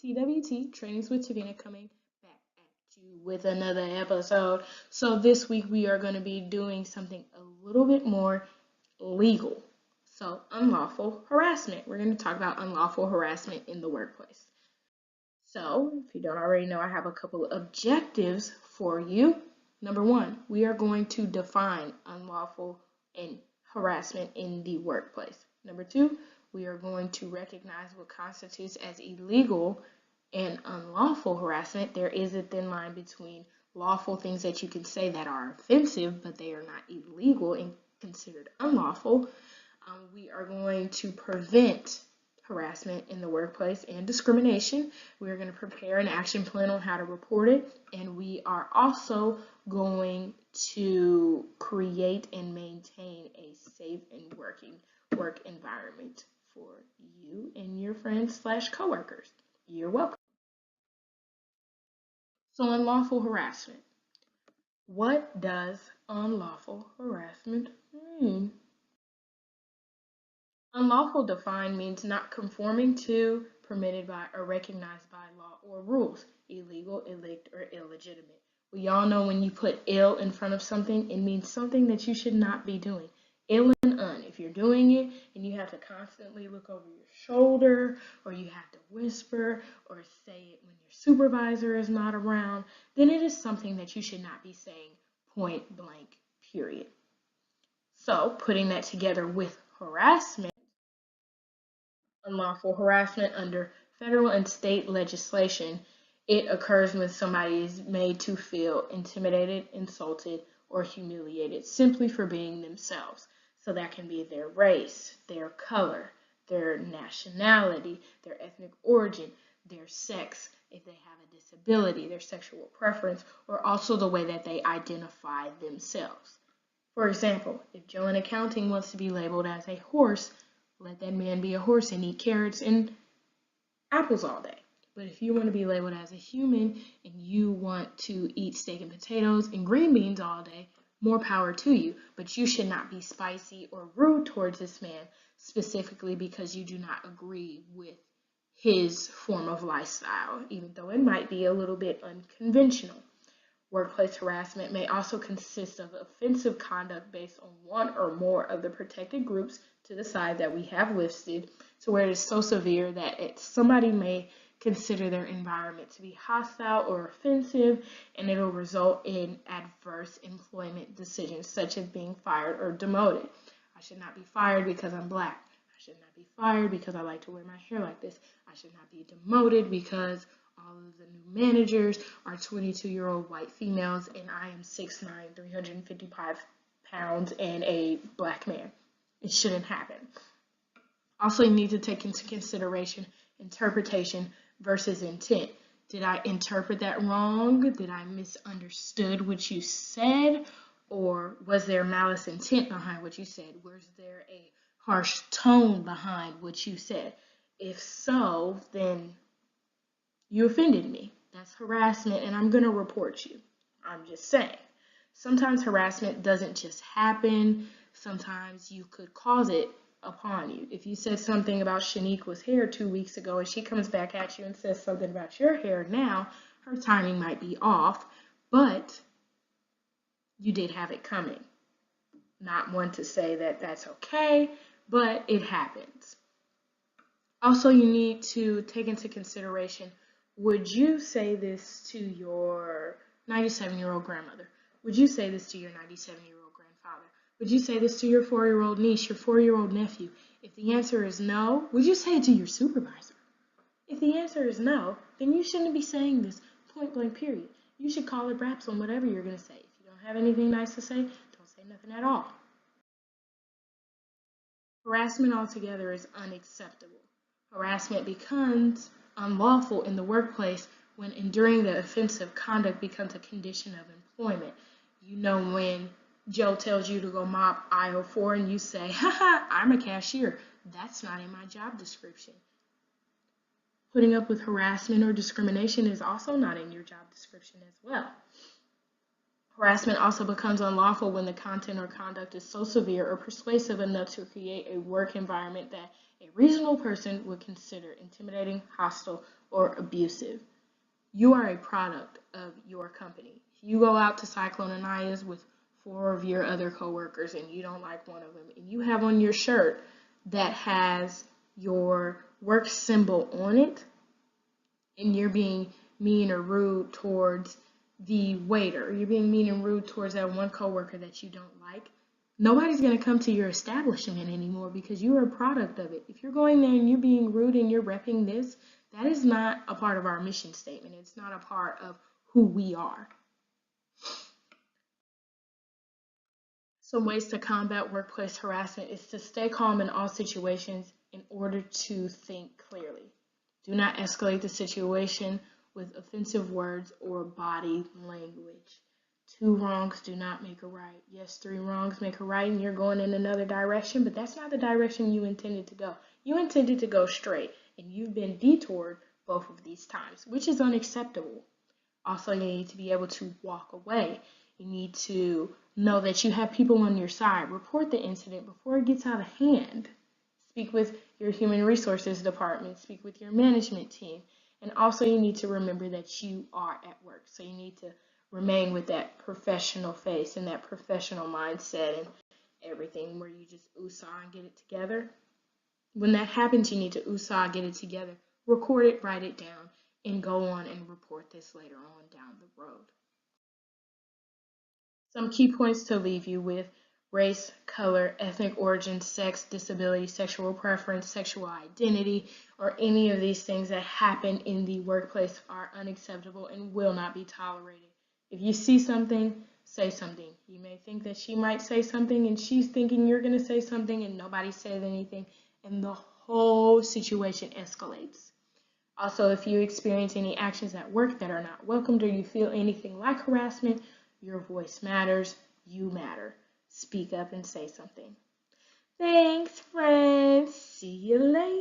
TWT, Trainings with Tavina, coming back at you with another episode. So this week we are going to be doing something a little bit more legal. So unlawful harassment. We're going to talk about unlawful harassment in the workplace. So if you don't already know, I have a couple of objectives for you. Number one, we are going to define unlawful and harassment in the workplace. Number two, we are going to recognize what constitutes as illegal and unlawful harassment. There is a thin line between lawful things that you can say that are offensive, but they are not illegal and considered unlawful. We are going to prevent harassment in the workplace and discrimination. We are going to prepare an action plan on how to report it, and we are also going to create and maintain a safe and working work environment for you and your friends / coworkers. You're welcome. So unlawful harassment. What does unlawful harassment mean? Unlawful defined means not conforming to, permitted by, or recognized by law or rules. Illegal, illicit, or illegitimate. We all know when you put ill in front of something, it means something that you should not be doing. Ill and un. If you're doing it and you have to constantly look over your shoulder, or you have to whisper or say it when your supervisor is not around, then it is something that you should not be saying point blank, period. So putting that together with harassment, unlawful harassment under federal and state legislation, it occurs when somebody is made to feel intimidated, insulted, or humiliated simply for being themselves. So that can be their race, their color, their nationality, their ethnic origin, their sex, if they have a disability, their sexual preference, or also the way that they identify themselves. For example, if Joe in accounting wants to be labeled as a horse, let that man be a horse and eat carrots and apples all day. But if you want to be labeled as a human and you want to eat steak and potatoes and green beans all day, more power to you. But you should not be spicy or rude towards this man specifically because you do not agree with his form of lifestyle, even though it might be a little bit unconventional. Workplace harassment may also consist of offensive conduct based on one or more of the protected groups to the side that we have listed, to where it is so severe that somebody may consider their environment to be hostile or offensive, and it will result in adverse employment decisions such as being fired or demoted. I should not be fired because I'm black. I should not be fired because I like to wear my hair like this. I should not be demoted because all of the new managers are 22-year-old white females and I am 6'9", 355 pounds and a black man. It shouldn't happen. Also, you need to take into consideration interpretation versus intent. Did I interpret that wrong? Did I misunderstood what you said? Or was there malice intent behind what you said? Was there a harsh tone behind what you said? If so, then you offended me. That's harassment and I'm going to report you. I'm just saying. Sometimes harassment doesn't just happen. Sometimes you could cause it upon you. If you said something about Shaniqua's hair 2 weeks ago and she comes back at you and says something about your hair now, her timing might be off, but you did have it coming. Not one to say that that's okay, but it happens. Also, you need to take into consideration, would you say this to your 97-year-old grandmother? Would you say this to your 97-year-old grandfather? Would you say this to your 4-year-old niece, your 4-year-old nephew? If the answer is no, would you say it to your supervisor? If the answer is no, then you shouldn't be saying this point blank, period. You should call it wraps on whatever you're going to say. If you don't have anything nice to say, don't say nothing at all. Harassment altogether is unacceptable. Harassment becomes unlawful in the workplace when enduring the offensive conduct becomes a condition of employment. You know, when Joe tells you to go mop aisle 4 and you say, haha, I'm a cashier. That's not in my job description. Putting up with harassment or discrimination is also not in your job description as well. Harassment also becomes unlawful when the content or conduct is so severe or persuasive enough to create a work environment that a reasonable person would consider intimidating, hostile, or abusive. You are a product of your company. If you go out to Cyclone Anias with 4 of your other coworkers and you don't like one of them, and you have on your shirt that has your work symbol on it, and you're being mean or rude towards the waiter, you're being mean and rude towards that one coworker that you don't like, nobody's going to come to your establishment anymore because you are a product of it. If you're going there and you're being rude and you're repping this, that is not a part of our mission statement. It's not a part of who we are. Some ways to combat workplace harassment is to stay calm in all situations in order to think clearly. Do not escalate the situation with offensive words or body language. 2 wrongs do not make a right. Yes, 3 wrongs make a right and you're going in another direction, but that's not the direction you intended to go. You intended to go straight and you've been detoured both of these times, which is unacceptable. Also, you need to be able to walk away. You need to know that you have people on your side. Report the incident before it gets out of hand. Speak with your human resources department. Speak with your management team. And also, you need to remember that you are at work. So you need to remain with that professional face and that professional mindset and everything where you just ooh-saw and get it together. When that happens, you need to ooh-saw, get it together, record it, write it down, and go on and report this later on down the road. Some key points to leave you with: race, color, ethnic origin, sex, disability, sexual preference, sexual identity, or any of these things that happen in the workplace are unacceptable and will not be tolerated. If you see something, say something. You may think that she might say something and she's thinking you're going to say something and nobody says anything, and the whole situation escalates. Also, if you experience any actions at work that are not welcomed or you feel anything like harassment, your voice matters. You matter. Speak up and say something. Thanks, friends. See you later.